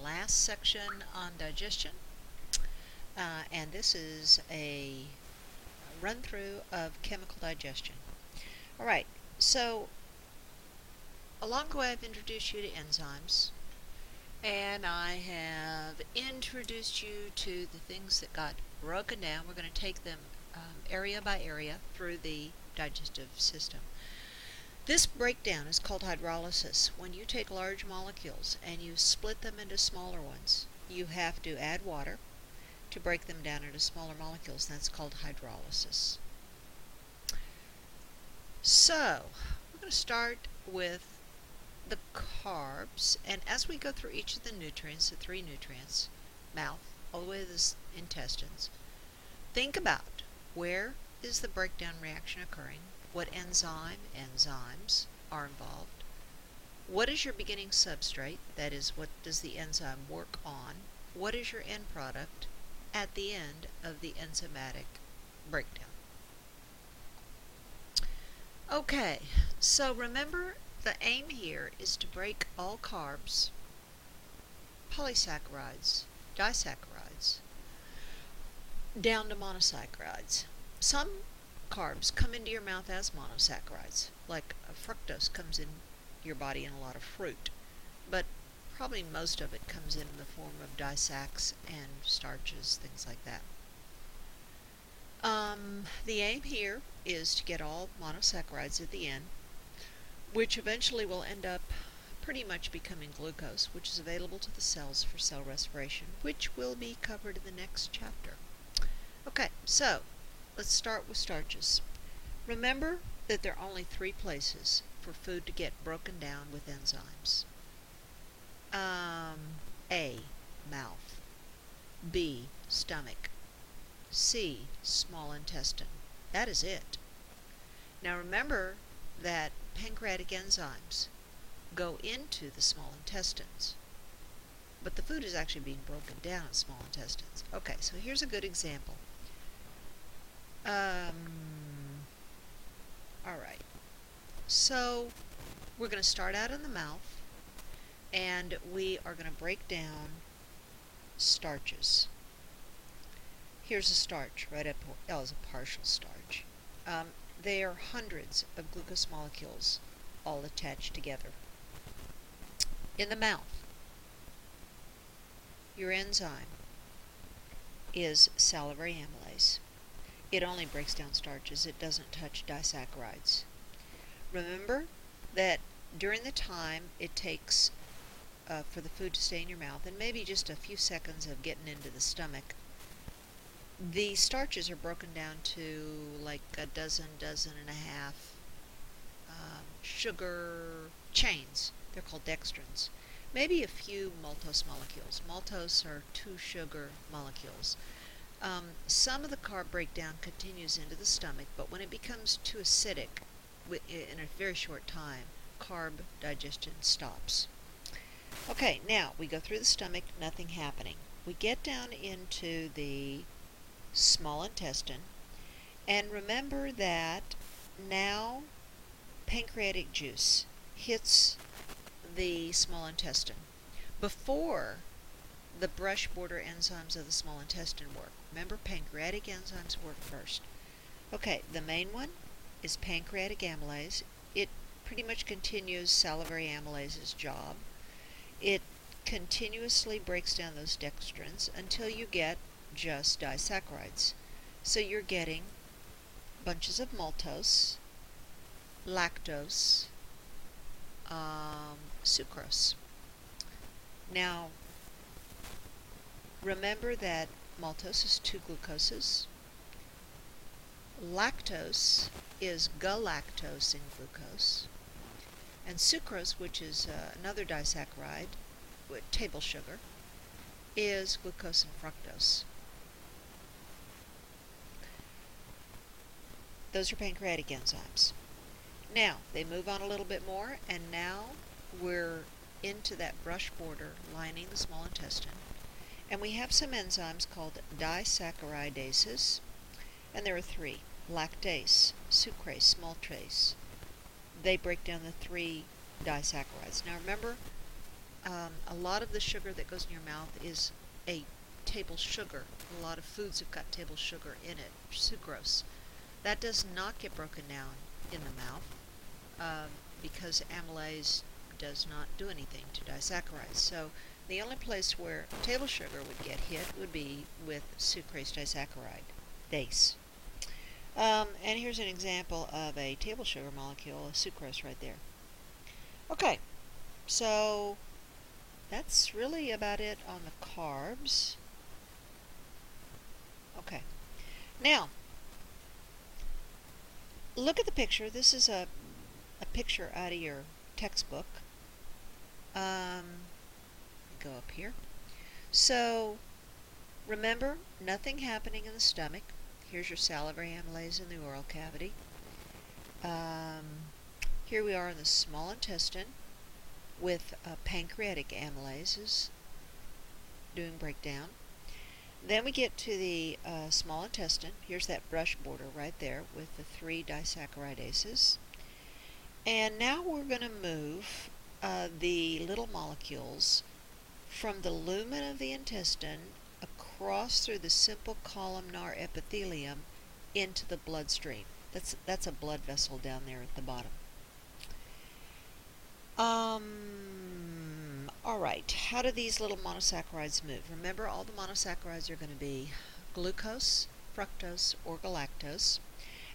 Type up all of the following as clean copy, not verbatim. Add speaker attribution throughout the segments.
Speaker 1: last section on digestion, and this is a run through of chemical digestion. All right, so along the way I've introduced you to enzymes, and I have introduced you to the things that got broken down. We're going to take them area by area through the digestive system. This breakdown is called hydrolysis. When you take large molecules and you split them into smaller ones, you have to add water to break them down into smaller molecules. That's called hydrolysis. So, we're going to start with the carbs, and as we go through each of the nutrients, the three nutrients, mouth, all the way to the intestines, think about where is the breakdown reaction occurring, what enzymes are involved, what is your beginning substrate, that is, what does the enzyme work on, what is your end product at the end of the enzymatic breakdown. Okay, so remember the aim here is to break all carbs, polysaccharides, disaccharides, down to monosaccharides. Some carbs come into your mouth as monosaccharides, like fructose comes in your body in a lot of fruit, but probably most of it comes in the form of disacs and starches, things like that. The aim here is to get all monosaccharides at the end, which eventually will end up pretty much becoming glucose, which is available to the cells for cell respiration, which will be covered in the next chapter. Okay, so let's start with starches. Remember that there are only three places for food to get broken down with enzymes. A, mouth. B, stomach. C, small intestine. That is it. Now remember that pancreatic enzymes go into the small intestines, but the food is actually being broken down in small intestines. Okay, so here's a good example. Alright, so we're going to start out in the mouth, and we are going to break down starches. Here's a starch right up as a partial starch. They are hundreds of glucose molecules all attached together. In the mouth, your enzyme is salivary amylase. It only breaks down starches. It doesn't touch disaccharides. Remember that during the time it takes for the food to stay in your mouth, and maybe just a few seconds of getting into the stomach, the starches are broken down to like a dozen and a half sugar chains. They're called dextrins. Maybe a few maltose molecules. Maltose are 2 sugar molecules. Some of the carb breakdown continues into the stomach, but when it becomes too acidic in a very short time, carb digestion stops. Okay, now we go through the stomach, nothing happening. We get down into the small intestine, and remember that now pancreatic juice hits the small intestine before the brush border enzymes of the small intestine work. Remember, pancreatic enzymes work first. Okay, the main one is pancreatic amylase. It pretty much continues salivary amylase's job. It continuously breaks down those dextrins until you get just disaccharides. So you're getting bunches of maltose, lactose, sucrose. Now, remember that maltose is 2 glucoses. Lactose is galactose in glucose. And sucrose, which is another disaccharide, with table sugar, is glucose and fructose. Those are pancreatic enzymes. Now, they move on a little bit more, and now we're into that brush border lining the small intestine. And we have some enzymes called disaccaridases, and there are 3: lactase, sucrase, maltase. They break down the 3 disaccharides. Now remember, A lot of the sugar that goes in your mouth is a table sugar. A lot of foods have got table sugar in it, sucrose. That does not get broken down in the mouth because amylase does not do anything to disaccharides. So the only place where table sugar would get hit would be with sucrase disaccharide, DACE. And here's an example of a table sugar molecule, sucrose right there. Okay, so that's really about it on the carbs. Okay, now look at the picture. This is a picture out of your textbook. Go up here. So remember, nothing happening in the stomach. Here's your salivary amylase in the oral cavity. Here we are in the small intestine with pancreatic amylases doing breakdown. Then we get to the small intestine. Here's that brush border right there with the 3 disaccharide-ases. And now we're going to move the little molecules from the lumen of the intestine across through the simple columnar epithelium into the bloodstream. That's a blood vessel down there at the bottom. All right, how do these little monosaccharides move? Remember, all the monosaccharides are going to be glucose, fructose, or galactose.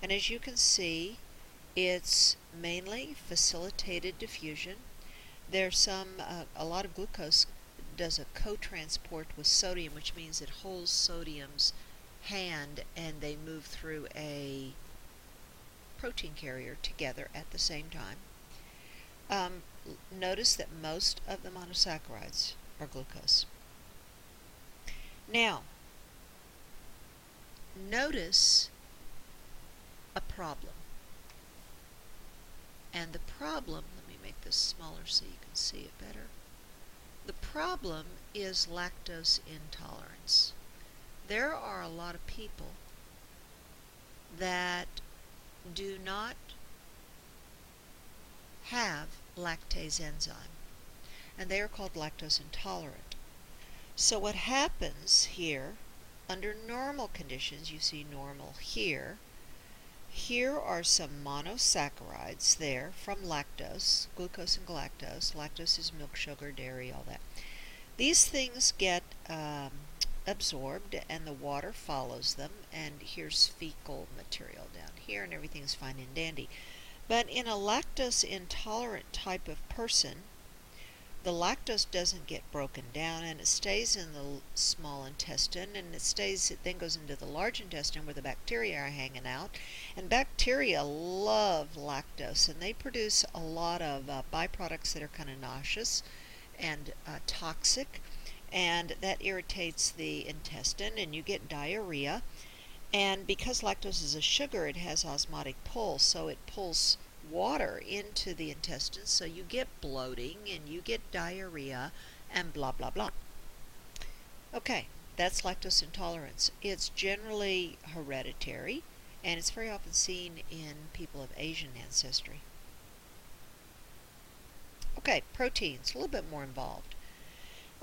Speaker 1: And as you can see, it's mainly facilitated diffusion. There's a lot of glucose does a co-transport with sodium, which means it holds sodium's hand and they move through a protein carrier together at the same time. Notice that most of the monosaccharides are glucose. Now, notice a problem. And the problem, let me make this smaller so you can see it better. The problem is lactose intolerance. There are a lot of people that do not have lactase enzyme, and they are called lactose intolerant. So what happens here, under normal conditions, you see normal here. Here are some monosaccharides there from lactose, glucose and galactose. Lactose is milk, sugar, dairy, all that. These things get absorbed and the water follows them, and here's fecal material down here and everything's fine and dandy. But in a lactose intolerant type of person, the lactose doesn't get broken down and it stays in the small intestine, and it then goes into the large intestine where the bacteria are hanging out. And bacteria love lactose, and they produce a lot of byproducts that are kind of nauseous and toxic, and that irritates the intestine and you get diarrhea. And because lactose is a sugar, it has osmotic pull, so it pulls water into the intestines, so you get bloating and you get diarrhea and blah blah blah. Okay, that's lactose intolerance. It's generally hereditary, and it's very often seen in people of Asian ancestry. Okay, proteins, a little bit more involved.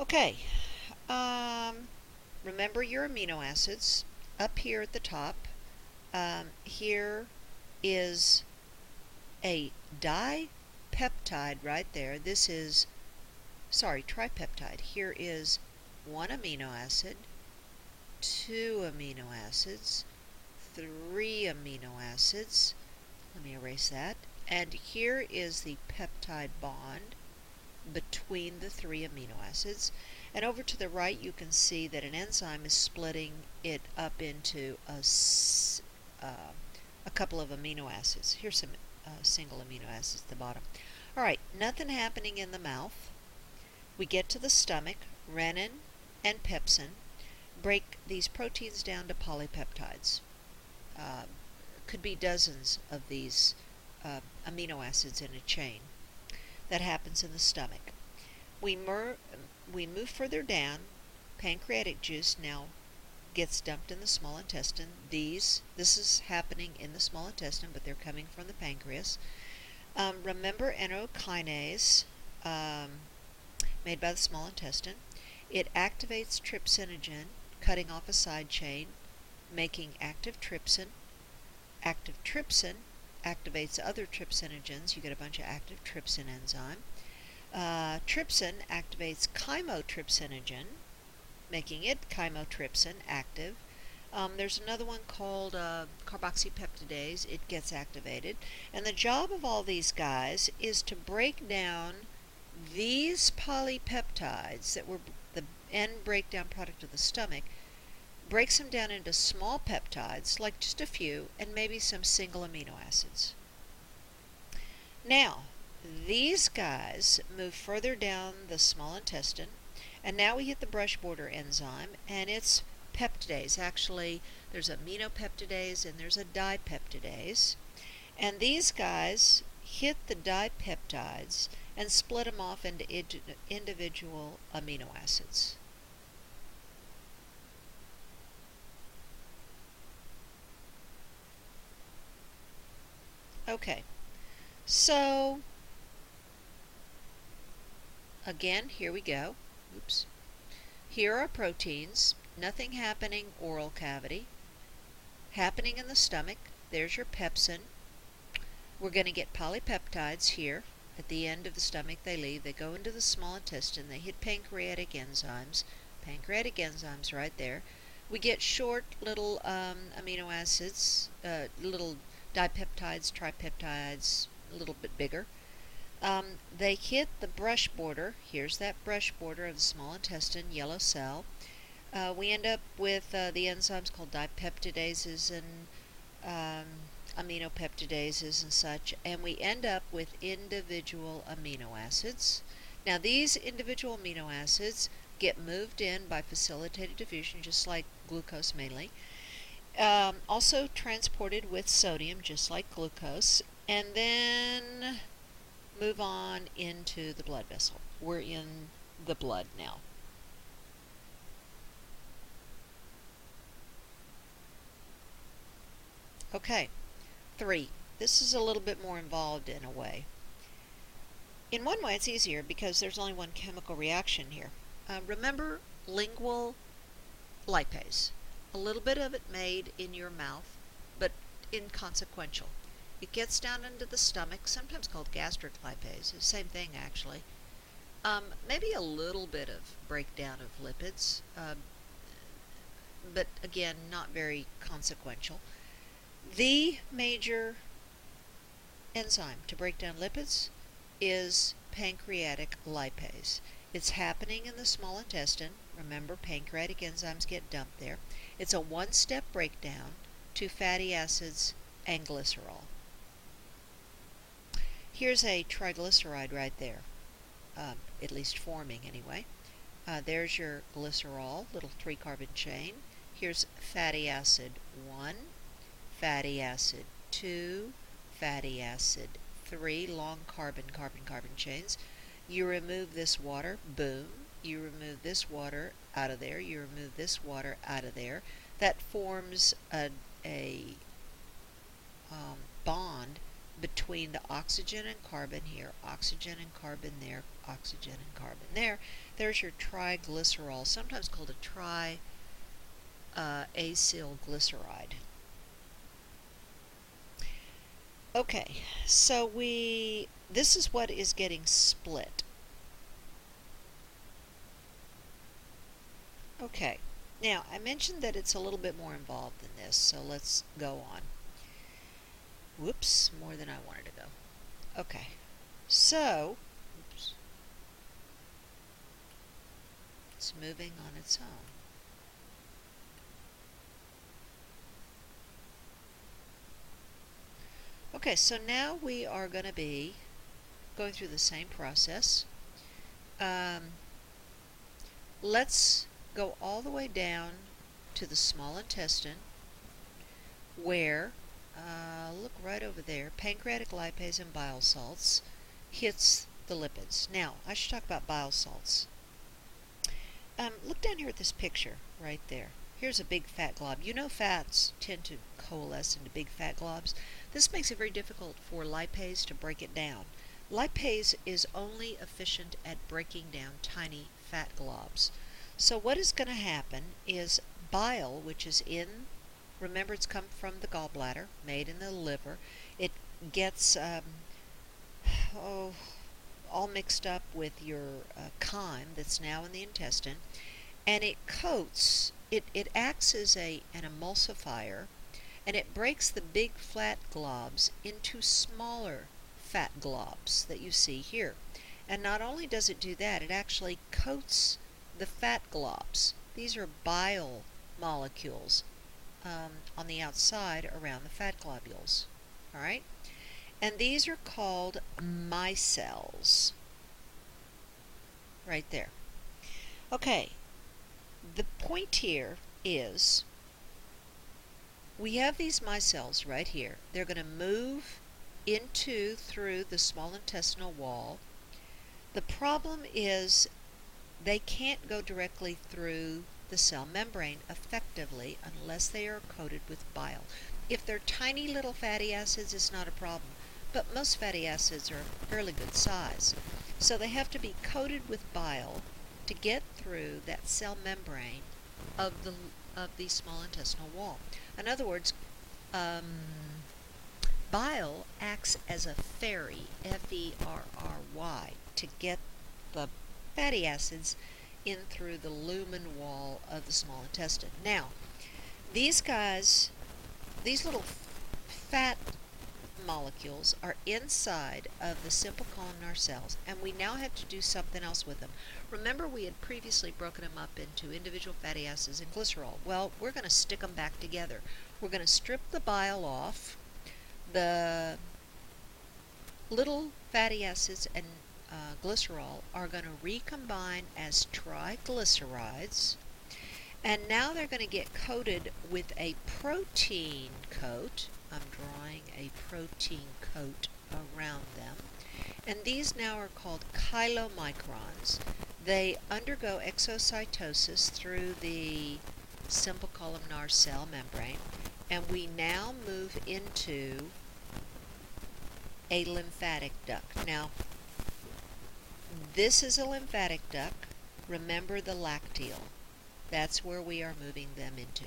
Speaker 1: Okay, remember your amino acids. Up here at the top, here is a dipeptide right there. This is, tripeptide. Here is 1 amino acid, 2 amino acids, 3 amino acids. Let me erase that. And here is the peptide bond between the 3 amino acids. And over to the right, you can see that an enzyme is splitting it up into a couple of amino acids. Here's some single amino acids at the bottom. All right, nothing happening in the mouth. We get to the stomach. Renin and pepsin break these proteins down to polypeptides. Could be dozens of these amino acids in a chain. That happens in the stomach. We move further down. Pancreatic juice now gets dumped in the small intestine. This is happening in the small intestine, but they're coming from the pancreas. Remember enterokinase made by the small intestine. It activates trypsinogen, cutting off a side chain, making active trypsin. Active trypsin activates other trypsinogens. You get a bunch of active trypsin enzyme. Trypsin activates chymotrypsinogen, making it chymotrypsin active. There's another one called carboxypeptidase. It gets activated. And the job of all these guys is to break down these polypeptides that were the end breakdown product of the stomach, breaks them down into small peptides, like just a few, and maybe some single amino acids. Now, these guys move further down the small intestine, and now we hit the brush border enzyme, and it's peptidase. Actually, there's aminopeptidase and there's a dipeptidase. And these guys hit the dipeptides and split them off into individual amino acids. Okay, so again, here we go. Oops. Here are proteins. Nothing happening oral cavity. Happening in the stomach. There's your pepsin. We're going to get polypeptides here. At the end of the stomach they leave. They go into the small intestine. They hit pancreatic enzymes. Pancreatic enzymes right there. We get short little amino acids, little dipeptides, tripeptides, a little bit bigger. They hit the brush border. Here's that brush border of the small intestine, yellow cell. We end up with the enzymes called dipeptidases and aminopeptidases and such, and we end up with individual amino acids. Now these individual amino acids get moved in by facilitated diffusion, just like glucose mainly. Also transported with sodium, just like glucose, and then move on into the blood vessel. We're in the blood now. Okay, 3. This is a little bit more involved in a way. In one way it's easier because there's only one chemical reaction here. Remember lingual lipase. A little bit of it made in your mouth, but inconsequential. It gets down into the stomach, sometimes called gastric lipase. Same thing, actually. Maybe a little bit of breakdown of lipids, but again, not very consequential. The major enzyme to break down lipids is pancreatic lipase. It's happening in the small intestine. Remember, pancreatic enzymes get dumped there. It's a one-step breakdown to fatty acids and glycerol. Here's a triglyceride right there, at least forming anyway. There's your glycerol, little 3-carbon chain. Here's fatty acid 1, fatty acid 2, fatty acid 3, long carbon-carbon-carbon chains. You remove this water, boom. You remove this water out of there. You remove this water out of there. That forms a bond between the oxygen and carbon here, oxygen and carbon there, oxygen and carbon there. There's your triglycerol, sometimes called a triacylglyceride. Okay, so this is what is getting split. Okay, now I mentioned that it's a little bit more involved than this, so let's go on. Whoops, more than I wanted to go. Okay, so it's moving on its own. Okay, so now we are going to be going through the same process. Let's go all the way down to the small intestine where, look right over there, pancreatic lipase and bile salts hits the lipids. Now, I should talk about bile salts. Look down here at this picture right there. Here's a big fat glob. You know fats tend to coalesce into big fat globs. This makes it very difficult for lipase to break it down. Lipase is only efficient at breaking down tiny fat globs. So what is going to happen is bile, which is in, remember it's come from the gallbladder, made in the liver, it gets oh, all mixed up with your chyme that's now in the intestine, and it coats, it acts as an emulsifier, and it breaks the big flat globs into smaller fat globs that you see here. And not only does it do that, it actually coats the fat globs. These are bile molecules on the outside around the fat globules. All right? And these are called micelles. Right there. Okay, the point here is we have these micelles right here. They're going to move through the small intestinal wall. The problem is they can't go directly through the cell membrane effectively unless they are coated with bile. If they're tiny little fatty acids, it's not a problem, but most fatty acids are fairly good size. So they have to be coated with bile to get through that cell membrane of the small intestinal wall. In other words, bile acts as a ferry, F-E-R-R-Y, to get the fatty acids in through the lumen wall of the small intestine. Now, these guys, these little fat molecules are inside of the simple columnar cells, and we now have to do something else with them. Remember, we had previously broken them up into individual fatty acids and glycerol. Well, we're going to stick them back together. We're going to strip the bile off. The little fatty acids and glycerol are going to recombine as triglycerides, and now they're going to get coated with a protein coat. I'm drawing a protein coat around them, and these now are called chylomicrons. They undergo exocytosis through the simple columnar cell membrane, and we now move into a lymphatic duct. Now, this is a lymphatic duct. Remember the lacteal. That's where we are moving them into.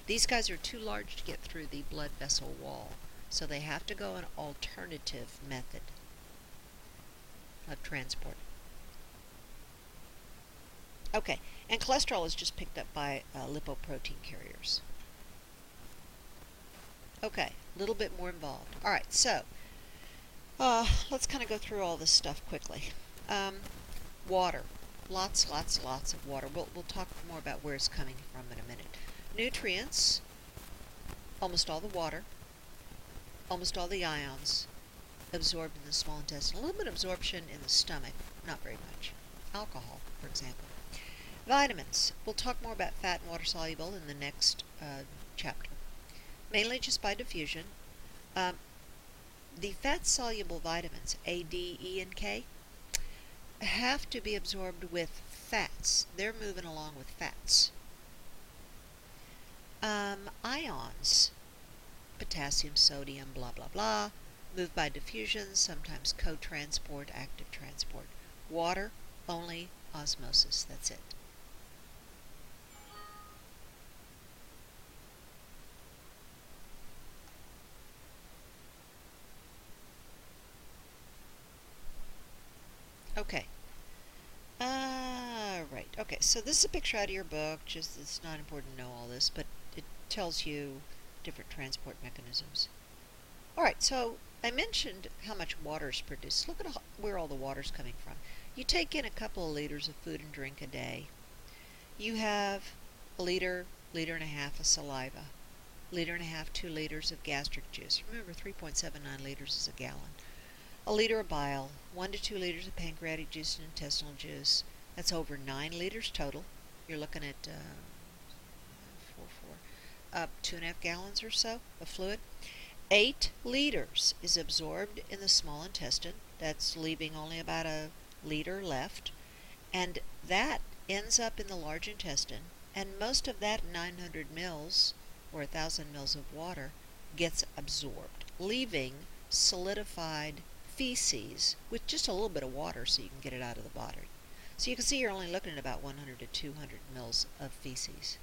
Speaker 1: These guys are too large to get through the blood vessel wall, so they have to go an alternative method of transport. Okay, and cholesterol is just picked up by lipoprotein carriers. Okay, a little bit more involved. All right, so let's kind of go through all this stuff quickly. Water. Lots of water. We'll talk more about where it's coming from in a minute. Nutrients, almost all the water, almost all the ions absorbed in the small intestine. A little bit of absorption in the stomach, not very much. Alcohol, for example. Vitamins. We'll talk more about fat and water soluble in the next chapter. Mainly just by diffusion. The fat-soluble vitamins, A, D, E, and K, have to be absorbed with fats. They're moving along with fats. Ions, potassium, sodium, blah, blah, blah, move by diffusion, sometimes co-transport, active transport. Water, only osmosis. That's it. Okay. Right. Okay, so this is a picture out of your book. Just, it's not important to know all this, but it tells you different transport mechanisms. All right, so I mentioned how much water is produced. Look at where all the water is coming from. You take in a couple of liters of food and drink a day. You have a liter, liter and a half of saliva, liter and a half, 2 liters of gastric juice. Remember, 3.79 liters is a gallon. A liter of bile, 1 to 2 liters of pancreatic juice and intestinal juice. That's over 9 liters total. You're looking at 2.5 gallons or so of fluid. 8 liters is absorbed in the small intestine. That's leaving only about a liter left. And that ends up in the large intestine. And most of that 900 mils or 1,000 mils of water gets absorbed, leaving solidified feces with just a little bit of water so you can get it out of the body. So you can see you're only looking at about 100 to 200 mils of feces.